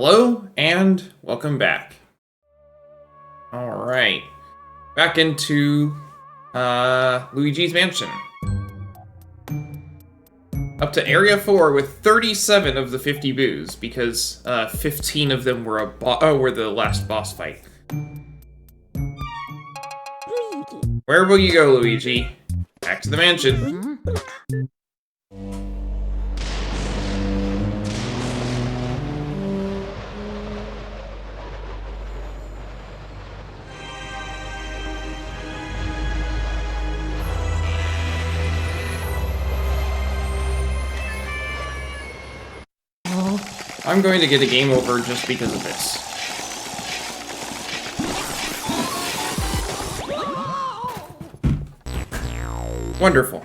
Hello, and welcome back. Alright. Back into Luigi's Mansion. Up to Area 4 with 37 of the 50 boos, because 15 of them were were the last boss fight. Where will you go, Luigi? Back to the mansion. I'm going to get a game over just because of this. Wonderful.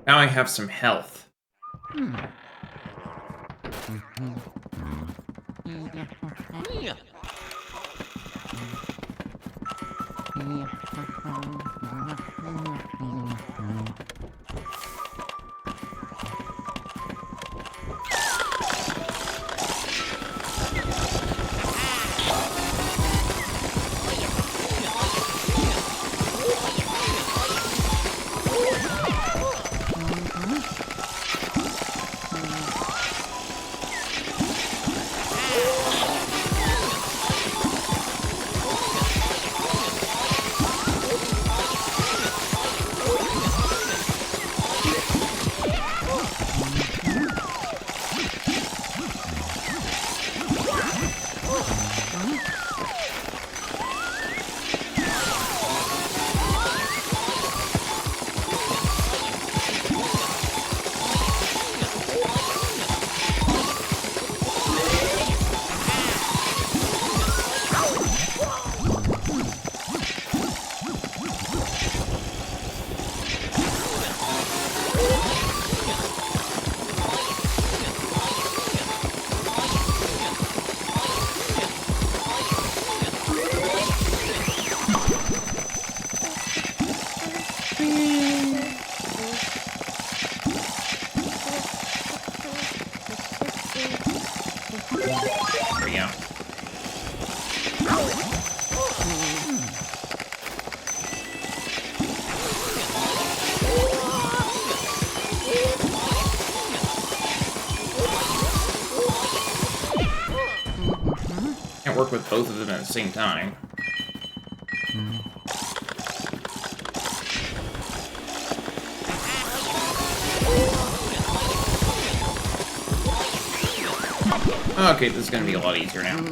Now I have some health. Work with both of them at the same time. Okay, this is gonna be a lot easier now.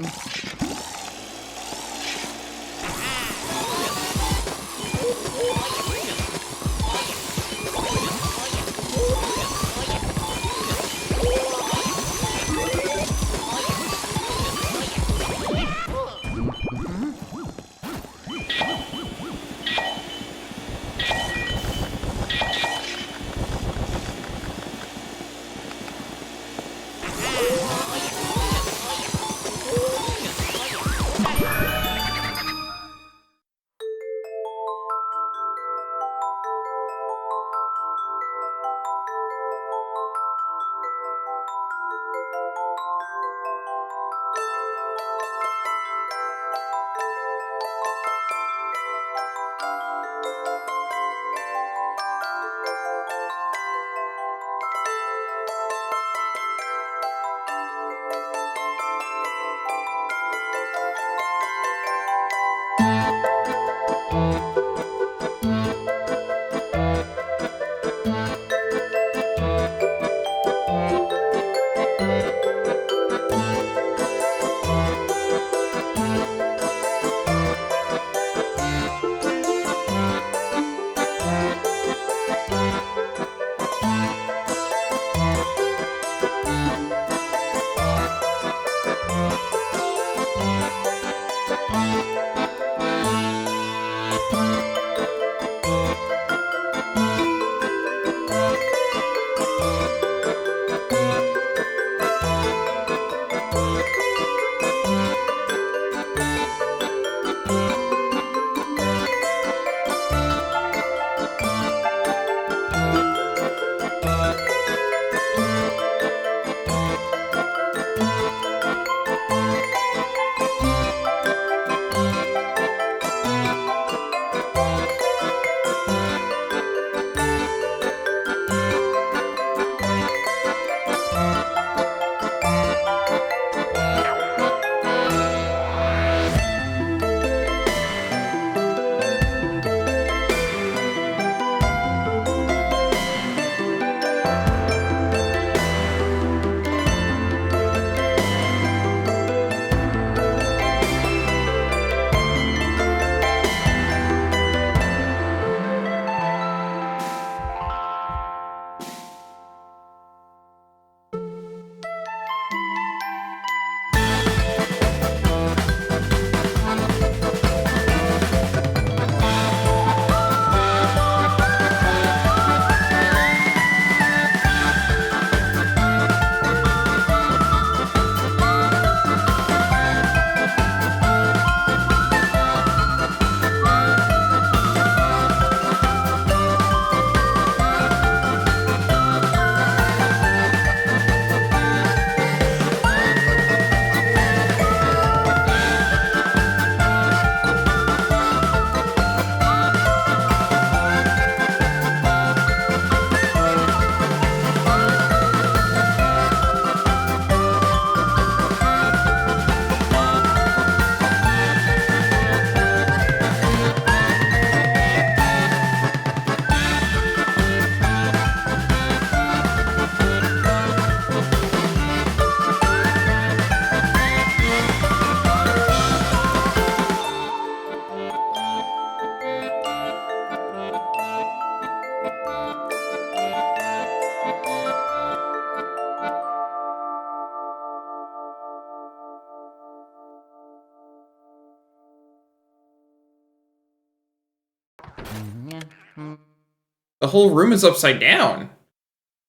The whole room is upside down.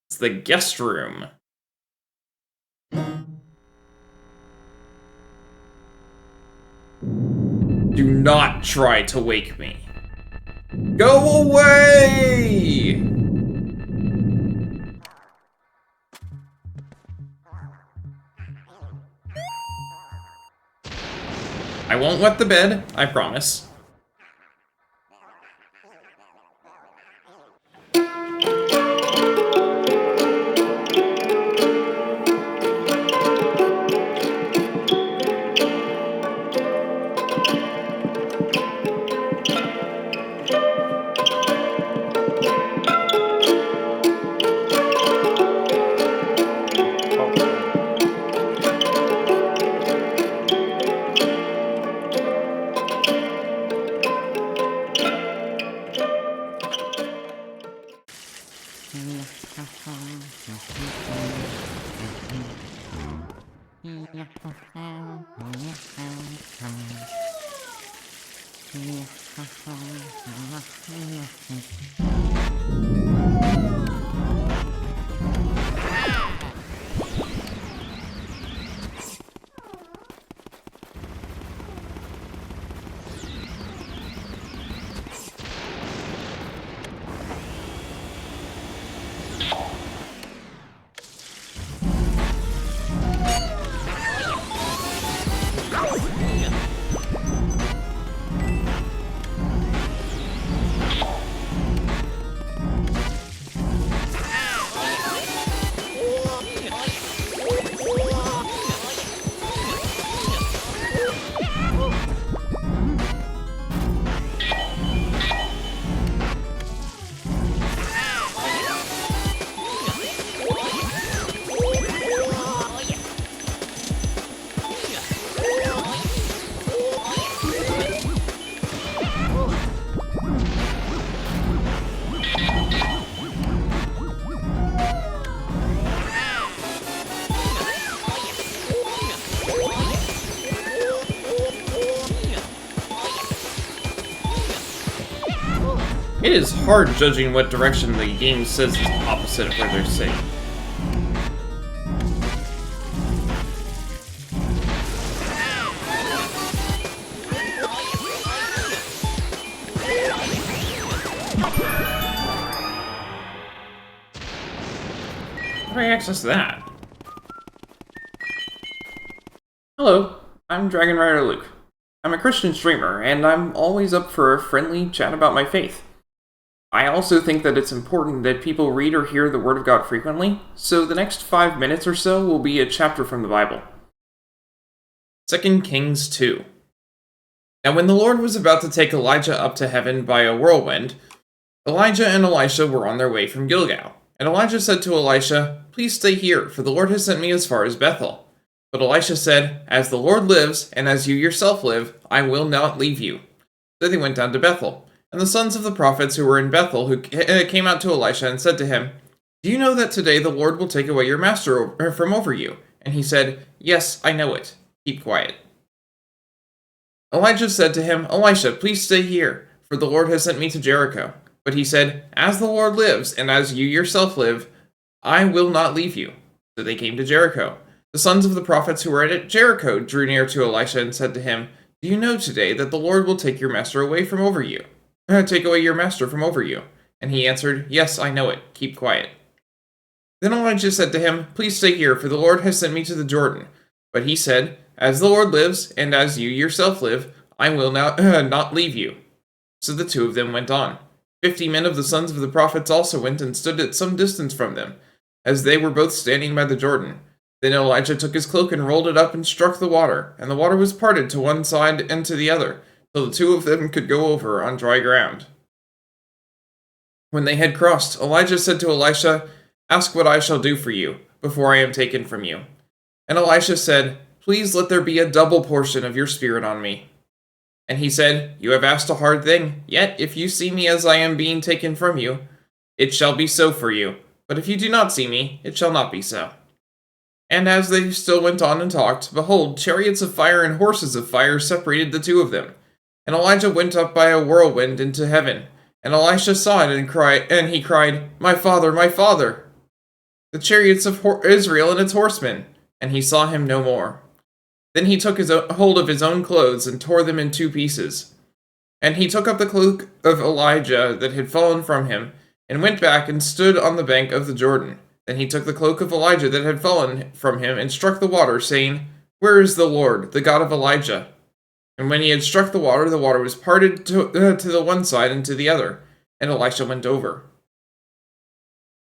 It's the guest room. Do not try to wake me. Go away! I won't wet the bed, I promise. It is hard judging what direction the game says is opposite of where they're saying. How do I access that? Hello, I'm Dragon Rider Luke. I'm a Christian streamer, and I'm always up for a friendly chat about my faith. I also think that it's important that people read or hear the Word of God frequently, so the next 5 minutes or so will be a chapter from the Bible. 2 Kings 2. Now when the Lord was about to take Elijah up to heaven by a whirlwind, Elijah and Elisha were on their way from Gilgal. And Elijah said to Elisha, "Please stay here, for the Lord has sent me as far as Bethel." But Elisha said, "As the Lord lives, and as you yourself live, I will not leave you." So they went down to Bethel. And the sons of the prophets who were in Bethel who came out to Elisha and said to him, "Do you know that today the Lord will take away your master from over you?" And he said, "Yes, I know it. Keep quiet." Elijah said to him, "Elisha, please stay here, for the Lord has sent me to Jericho." But he said, "As the Lord lives, and as you yourself live, I will not leave you." So they came to Jericho. The sons of the prophets who were at Jericho drew near to Elisha and said to him, "Do you know today that the Lord will take your master away from over you? Take away your master from over you." And he answered, "Yes, I know it. Keep quiet." Then Elijah said to him, "Please stay here, for the Lord has sent me to the Jordan." But he said, "As the Lord lives, and as you yourself live, I will not leave you." So the two of them went on. 50 men of the sons of the prophets also went and stood at some distance from them, as they were both standing by the Jordan. Then Elijah took his cloak and rolled it up and struck the water, and the water was parted to one side and to the other, so the two of them could go over on dry ground. When they had crossed, Elijah said to Elisha, "Ask what I shall do for you, before I am taken from you." And Elisha said, "Please let there be a double portion of your spirit on me." And he said, "You have asked a hard thing, yet if you see me as I am being taken from you, it shall be so for you. But if you do not see me, it shall not be so." And as they still went on and talked, behold, chariots of fire and horses of fire separated the two of them. And Elijah went up by a whirlwind into heaven, And Elisha saw it and he cried, "My father, my father! The chariots of Israel and its horsemen!" And he saw him no more. Then he took hold of his own clothes and tore them in 2 pieces. And he took up the cloak of Elijah that had fallen from him, and went back and stood on the bank of the Jordan. Then he took the cloak of Elijah that had fallen from him and struck the water, saying, "Where is the Lord, the God of Elijah?" And when he had struck the water was parted to the one side and to the other, and Elisha went over.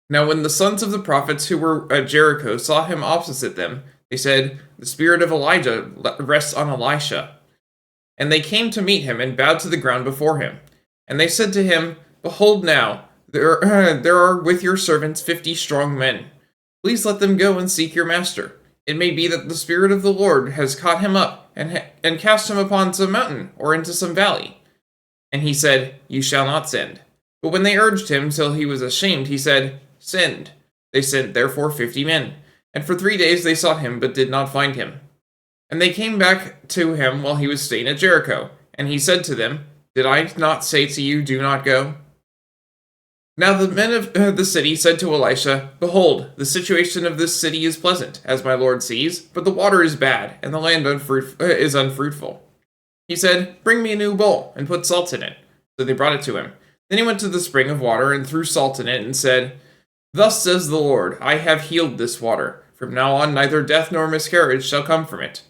Now when the sons of the prophets who were at Jericho saw him opposite them, they said, "The spirit of Elijah rests on Elisha." And they came to meet him and bowed to the ground before him. And they said to him, "Behold now, there are with your servants 50 strong men. Please let them go and seek your master. It may be that the Spirit of the Lord has caught him up and cast him upon some mountain or into some valley." And he said, "You shall not send." But when they urged him till he was ashamed, he said, "Send." They sent therefore 50 men. And for 3 days they sought him, but did not find him. And they came back to him while he was staying at Jericho. And he said to them, "Did I not say to you, do not go?" Now the men of the city said to Elisha, "Behold, the situation of this city is pleasant, as my lord sees, but the water is bad, and the land is unfruitful." He said, "Bring me a new bowl, and put salt in it." So they brought it to him. Then he went to the spring of water, and threw salt in it, and said, "Thus says the Lord, I have healed this water. From now on neither death nor miscarriage shall come from it."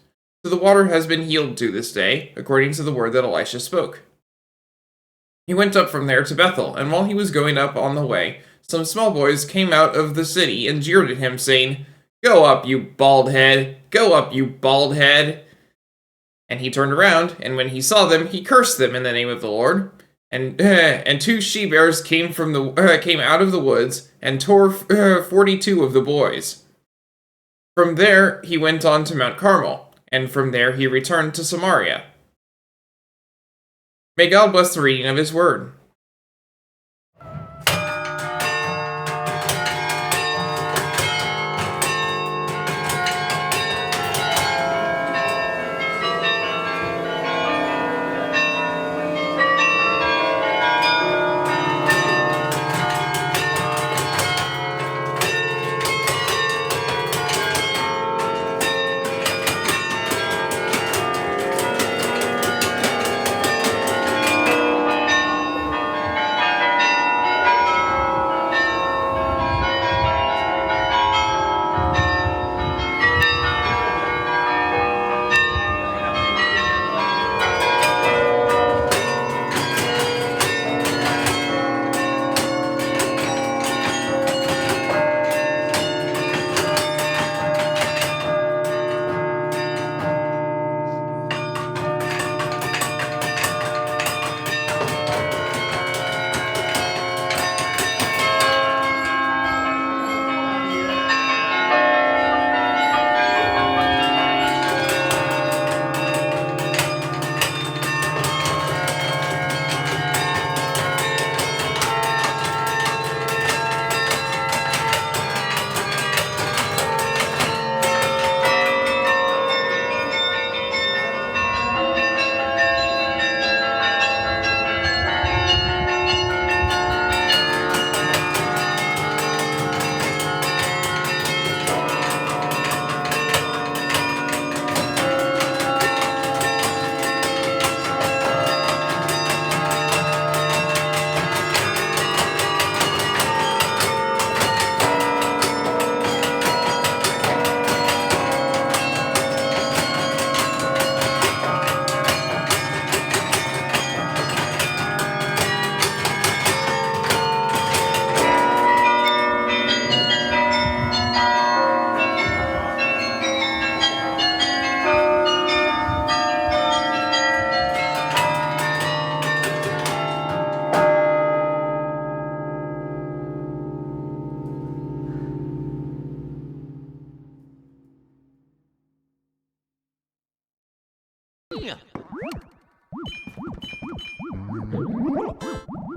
So the water has been healed to this day, according to the word that Elisha spoke. He went up from there to Bethel, and while he was going up on the way, some small boys came out of the city and jeered at him, saying, "Go up, you bald head! Go up, you bald head!" And he turned around, and when he saw them, he cursed them in the name of the Lord. And 2 she-bears came out of the woods, and tore 42 of the boys. From there he went on to Mount Carmel, and from there he returned to Samaria. May God bless the reading of his word.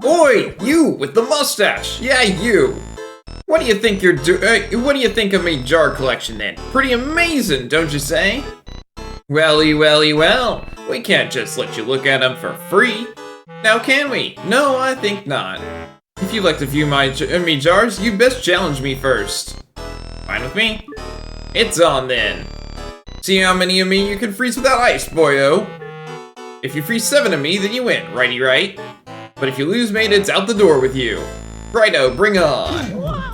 Oi, you with the mustache! Yeah, you! What do you think what do you think of my jar collection then? Pretty amazing, don't you say? Welly, welly, well, we can't just let you look at them for free. Now can we? No, I think not. If you'd like to view my me jars, you best challenge me first. Fine with me. It's on then. See how many of me you can freeze without ice, boyo. If you freeze 7 of me, then you win, righty right? But if you lose, mate, it's out the door with you. Righto, bring on.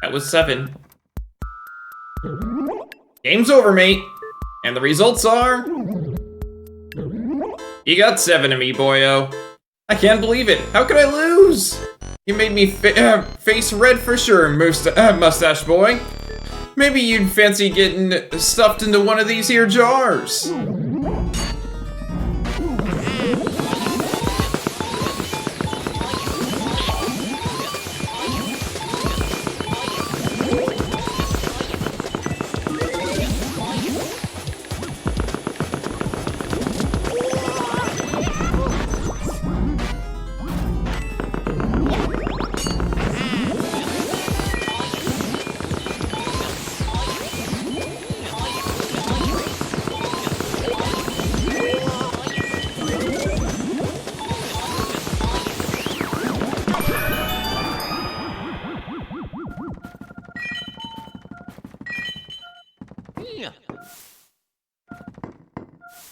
That was 7. Game's over, mate. And the results are... You got 7 of me, boyo. I can't believe it. How could I lose? You made me face red for sure, mustache boy. Maybe you'd fancy getting stuffed into one of these here jars.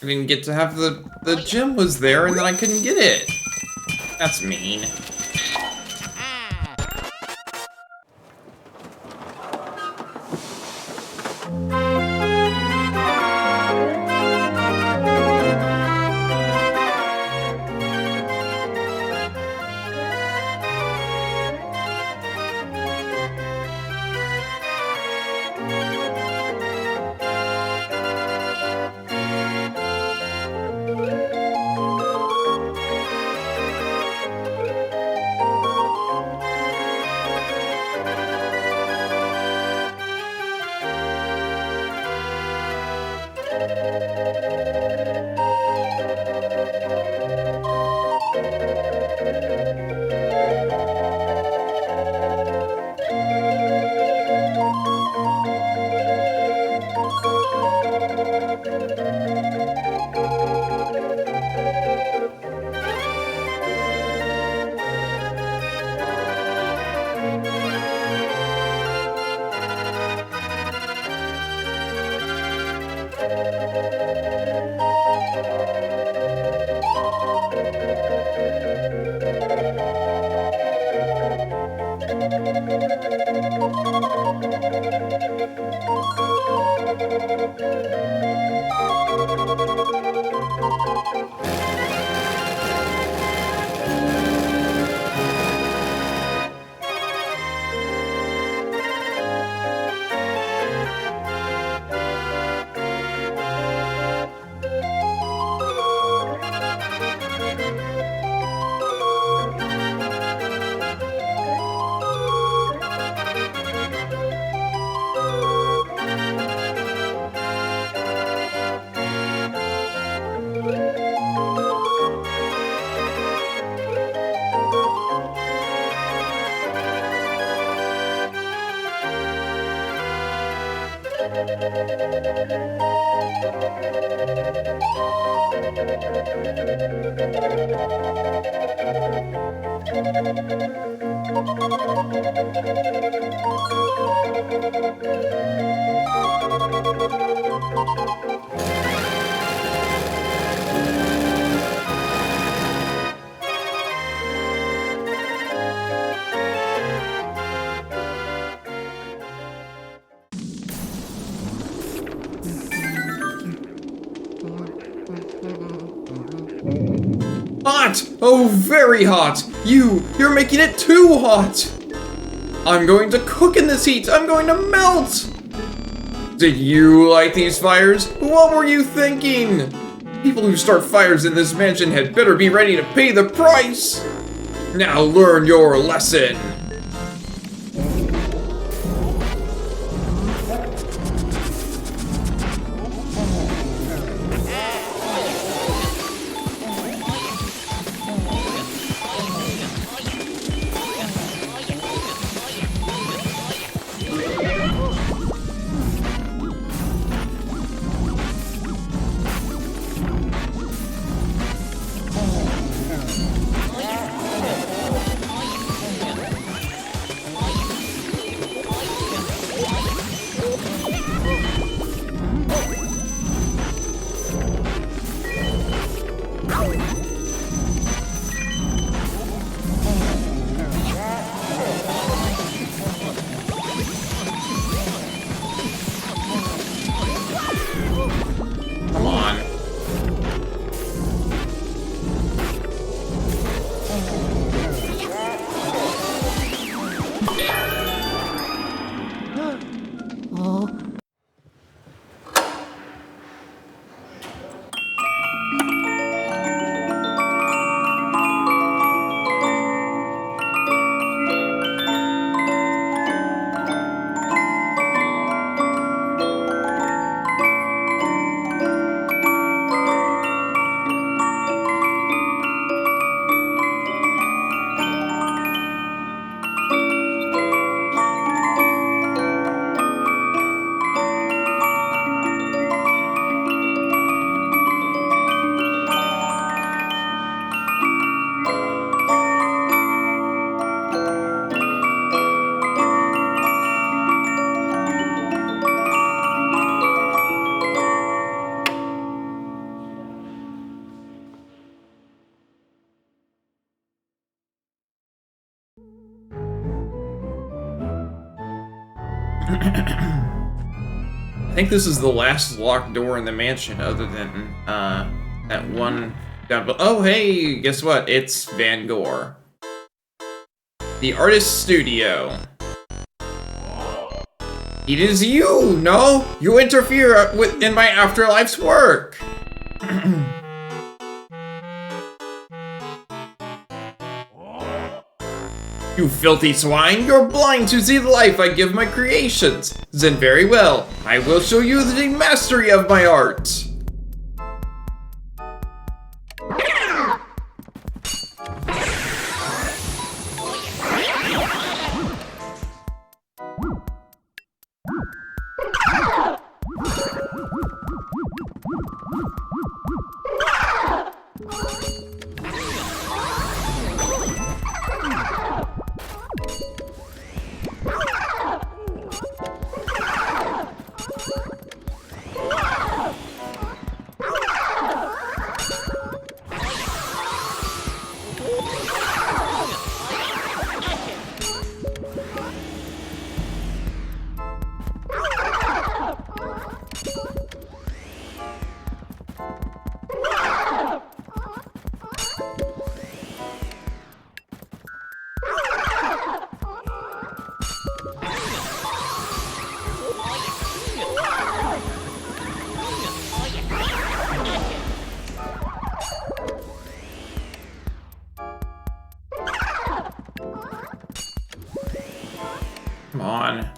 I didn't get to have the gem was there and then I couldn't get it. That's mean. Hot! Oh, very hot! You're making it too hot! I'm going to cook in this heat! I'm going to melt! Did you light these fires? What were you thinking? People who start fires in this mansion had better be ready to pay the price! Now learn your lesson! I think this is the last locked door in the mansion, other than that one down below. Oh, hey, guess what? It's Van Gore. The artist's studio. It is you! No! You interfere in my afterlife's work! You filthy swine! You're blind to see the life I give my creations! Then very well, I will show you the mastery of my art! Come on.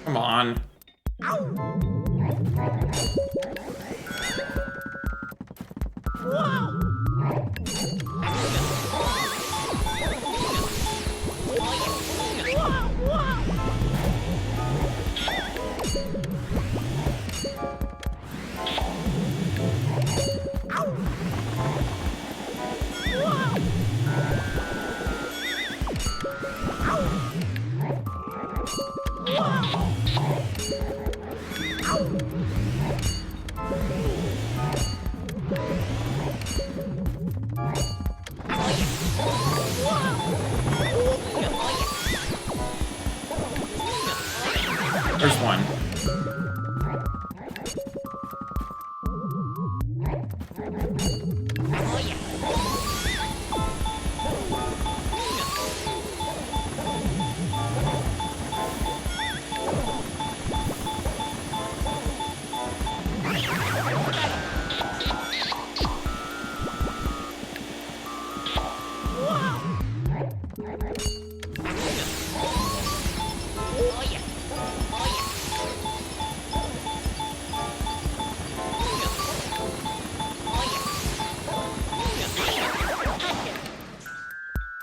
Come on. There's one.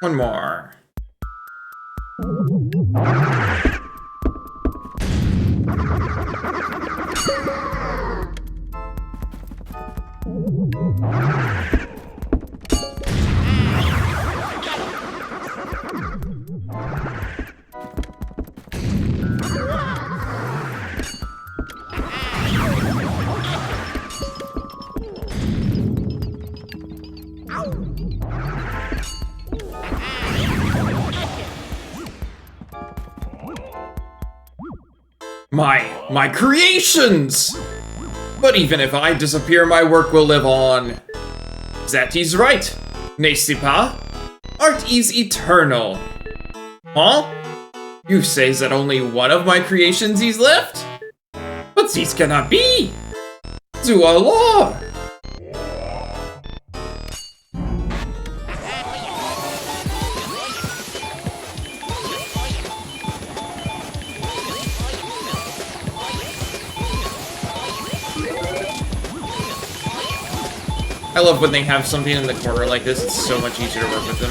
One more. My creations! But even if I disappear, my work will live on. That is right, n'est-ce pas? Art is eternal. Huh? You say that only one of my creations is left? But this cannot be! To Allah! I love when they have something in the corner like this. It's so much easier to work with them.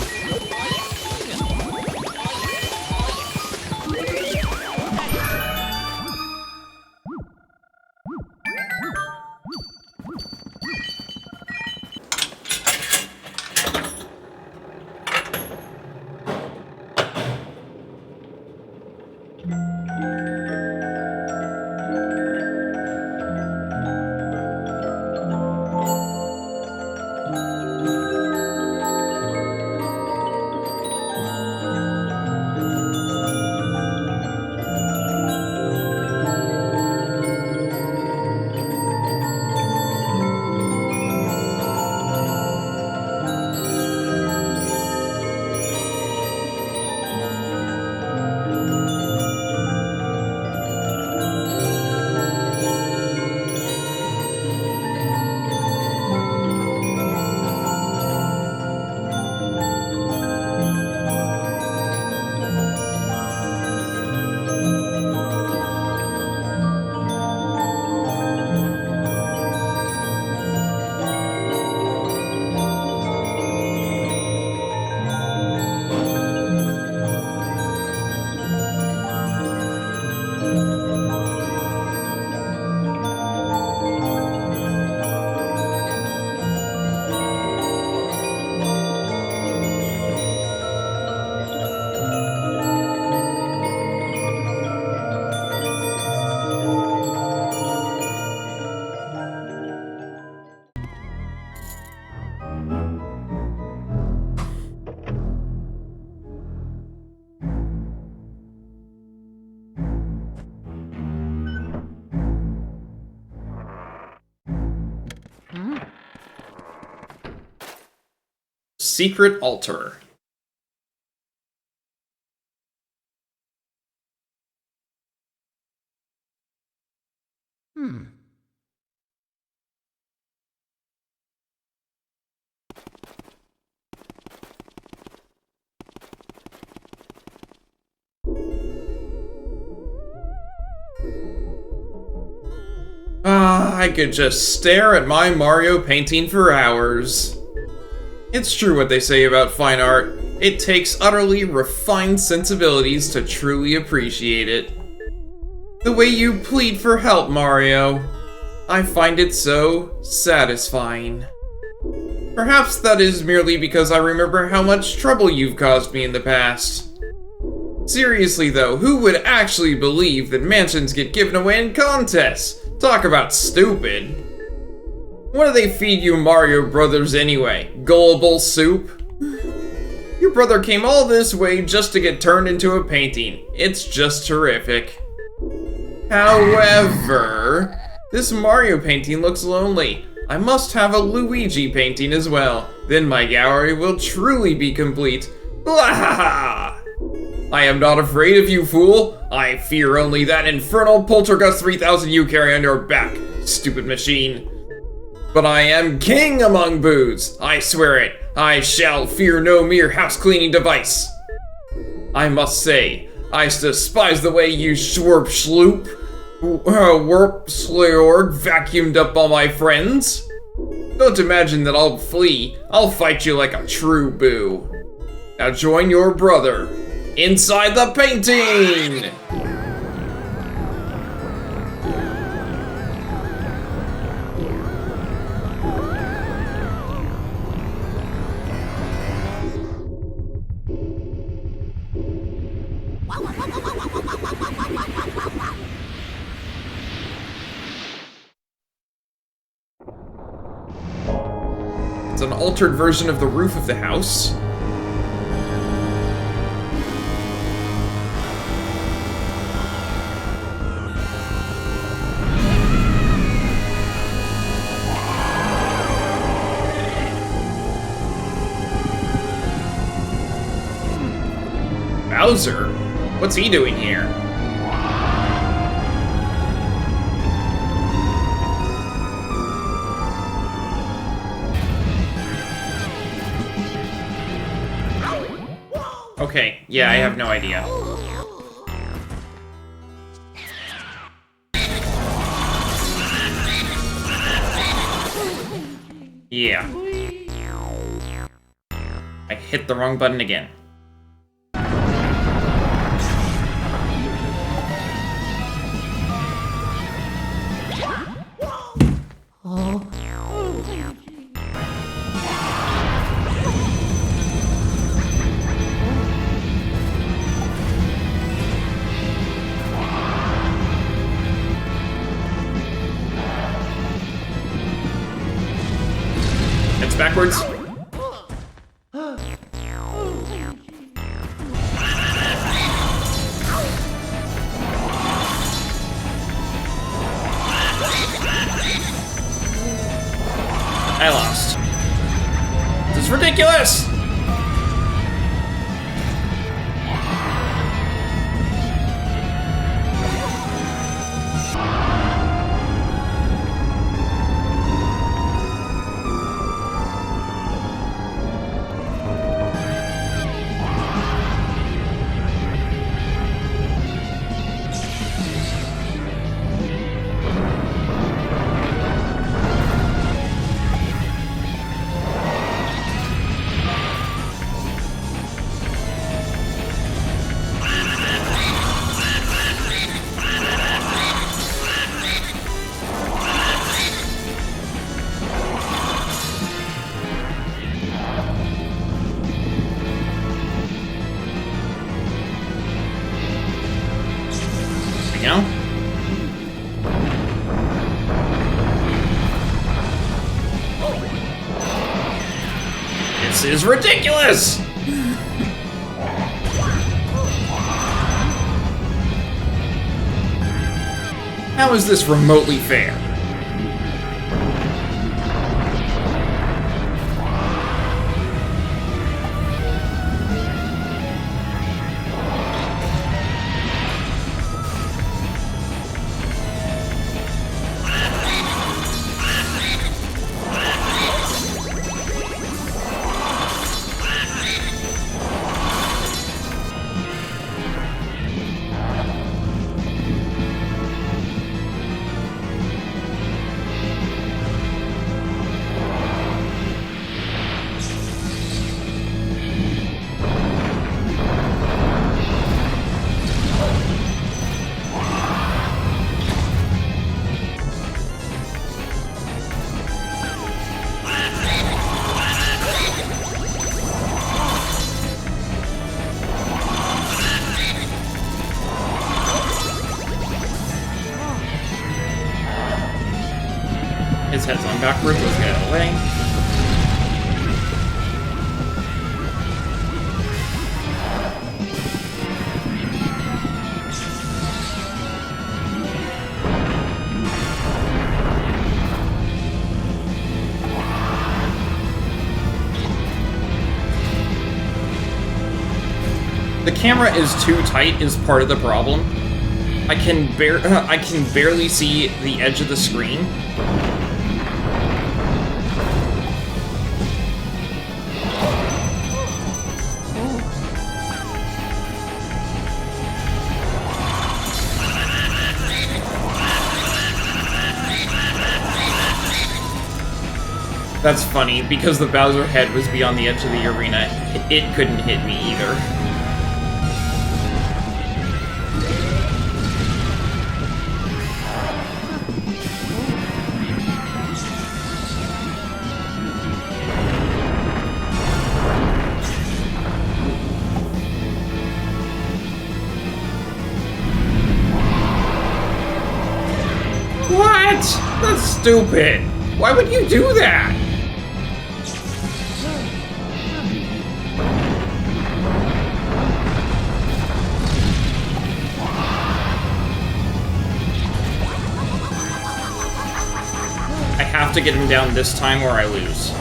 secret altar. I could just stare at my Mario painting for hours. It's true what they say about fine art. It takes utterly refined sensibilities to truly appreciate it. The way you plead for help, Mario, I find it so satisfying. Perhaps that is merely because I remember how much trouble you've caused me in the past. Seriously though, who would actually believe that mansions get given away in contests? Talk about stupid. What do they feed you Mario Brothers anyway? Gullible soup? Your brother came all this way just to get turned into a painting. It's just terrific. However, this Mario painting looks lonely. I must have a Luigi painting as well. Then my gallery will truly be complete. Blah! I am not afraid of you, fool. I fear only that infernal Poltergust 3000 you carry on your back, stupid machine. But I am king among boos. I swear it. I shall fear no mere house-cleaning device. I must say, I despise the way you Schwerp Schloop, Werp Sleorg vacuumed up all my friends. Don't imagine that I'll flee. I'll fight you like a true boo. Now join your brother inside the painting! It's an altered version of the roof of the house. Bowser? What's he doing here? Okay, yeah, I have no idea. Yeah. I hit the wrong button again. It's backwards. I lost. This is ridiculous! This is ridiculous! How is this remotely fair? awkward. Let's get out of the way. The camera is too tight is part of the problem. I can barely see the edge of the screen. That's funny, because the Bowser head was beyond the edge of the arena, it couldn't hit me either. What? That's stupid. Why would you do that? I have to get him down this time or I lose.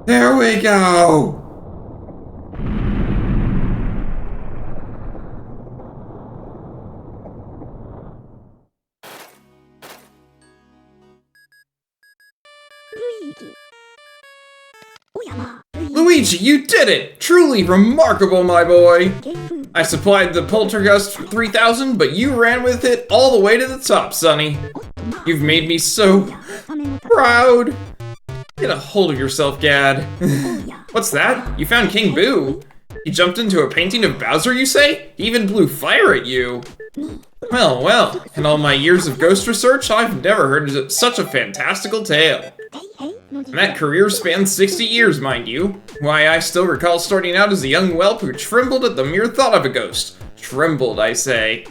There we go! Luigi, you did it! Truly remarkable, my boy! I supplied the Poltergust 3000, but you ran with it all the way to the top, Sonny. You've made me so proud! Get a hold of yourself, Gad. What's that? You found King Boo. He jumped into a painting of Bowser, you say? He even blew fire at you. Well, well, in all my years of ghost research, I've never heard of such a fantastical tale. And that career spans 60 years, mind you. Why, I still recall starting out as a young whelp who trembled at the mere thought of a ghost. Trembled, I say.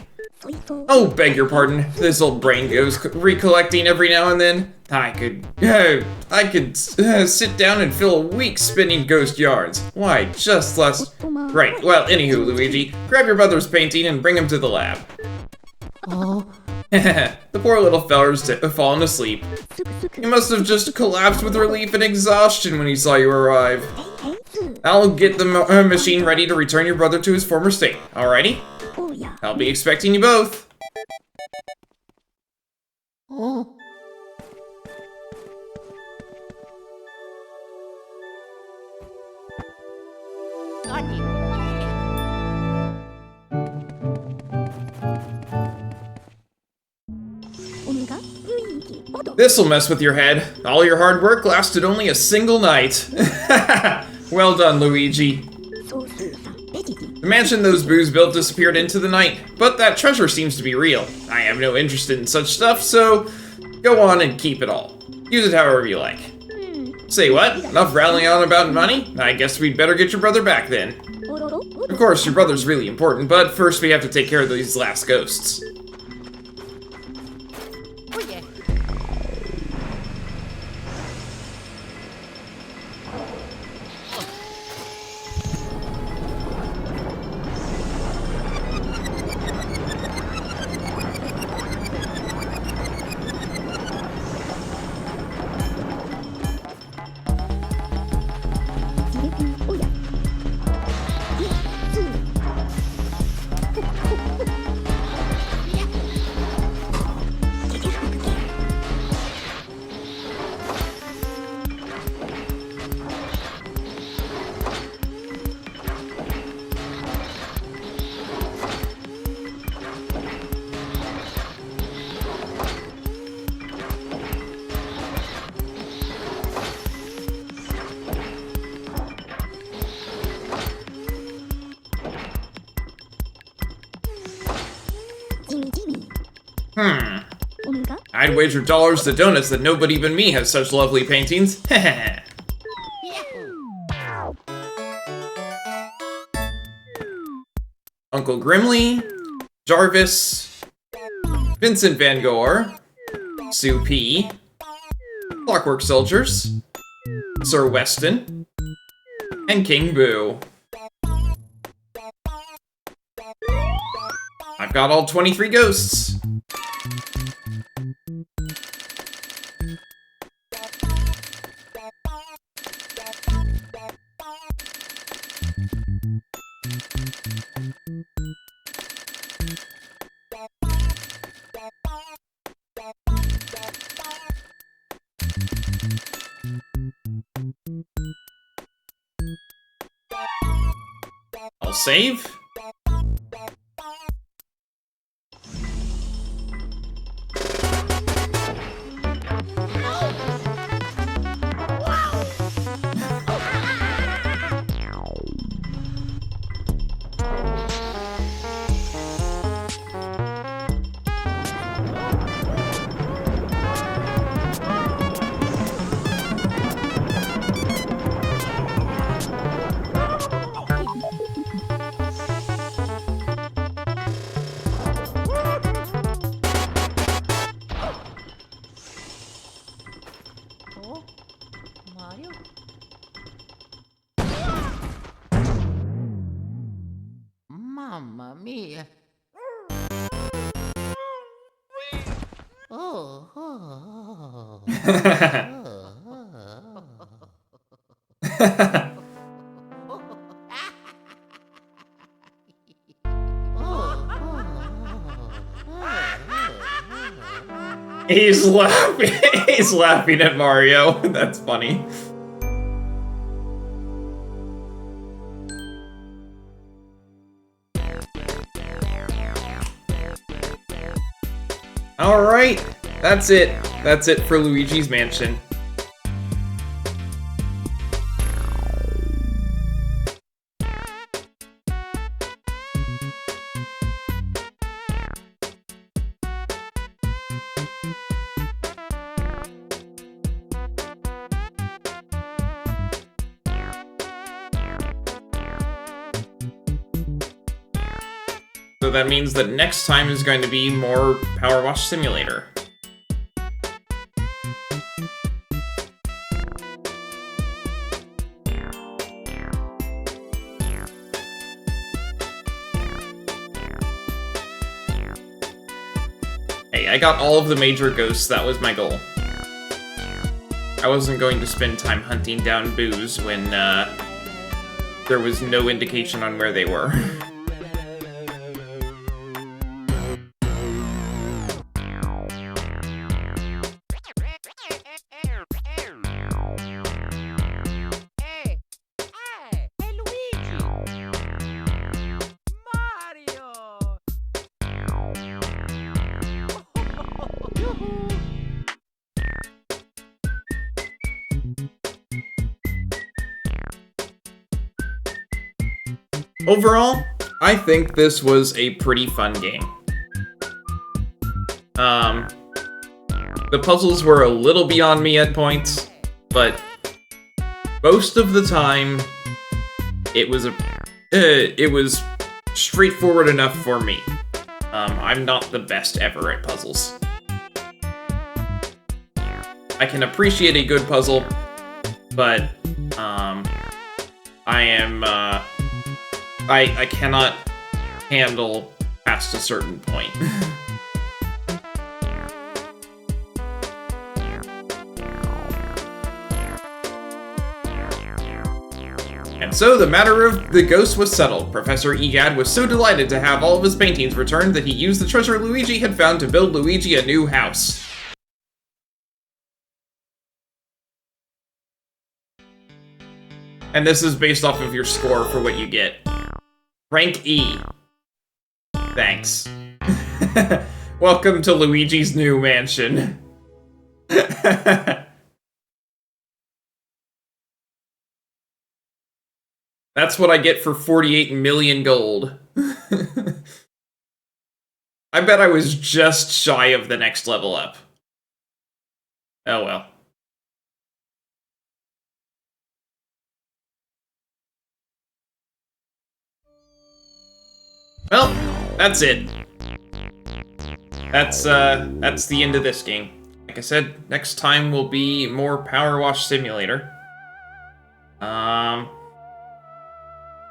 Oh, beg your pardon. This old brain goes recollecting every now and then. I could sit down and fill a week spinning ghost yarns. Why, just last... Right, well, anywho, Luigi, grab your brother's painting and bring him to the lab. Oh. The poor little feller's fallen asleep. He must have just collapsed with relief and exhaustion when he saw you arrive. I'll get the machine ready to return your brother to his former state, alrighty? I'll be expecting you both. Oh. This'll mess with your head. All your hard work lasted only a single night. Well done, Luigi. The mansion those boos built disappeared into the night, but that treasure seems to be real. I have no interest in such stuff, so go on and keep it all. Use it however you like. Say what? Enough rattling on about money? I guess we'd better get your brother back then. Of course, your brother's really important, but first we have to take care of these last ghosts. I'd wager dollars to donuts that nobody but me has such lovely paintings. Uncle Grimly, Jarvis, Vincent Van Gore, Sous P, Clockwork Soldiers, Sir Weston, and King Boo. I've got all 23 ghosts. I'll save. Mamma mia. Oh, oh, He's laughing. He's laughing at Mario. That's funny. Alright, that's it. That's it for Luigi's Mansion. So that means that next time is going to be more Power Wash Simulator. Hey, I got all of the major ghosts, that was my goal. I wasn't going to spend time hunting down boos when there was no indication on where they were. Overall, I think this was a pretty fun game. The puzzles were a little beyond me at points, but most of the time, it was straightforward enough for me. I'm not the best ever at puzzles. I can appreciate a good puzzle, but I cannot handle past a certain point. And so the matter of the ghost was settled. Professor Egad was so delighted to have all of his paintings returned that he used the treasure Luigi had found to build Luigi a new house. And this is based off of your score for what you get. Rank E. Thanks. Welcome to Luigi's new mansion. That's what I get for 48 million gold. I bet I was just shy of the next level up. Oh well. Well, that's it. That's the end of this game. Like I said, next time will be more Power Wash Simulator.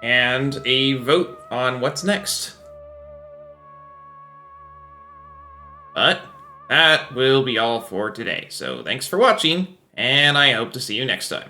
And a vote on what's next. But that will be all for today. So thanks for watching, and I hope to see you next time.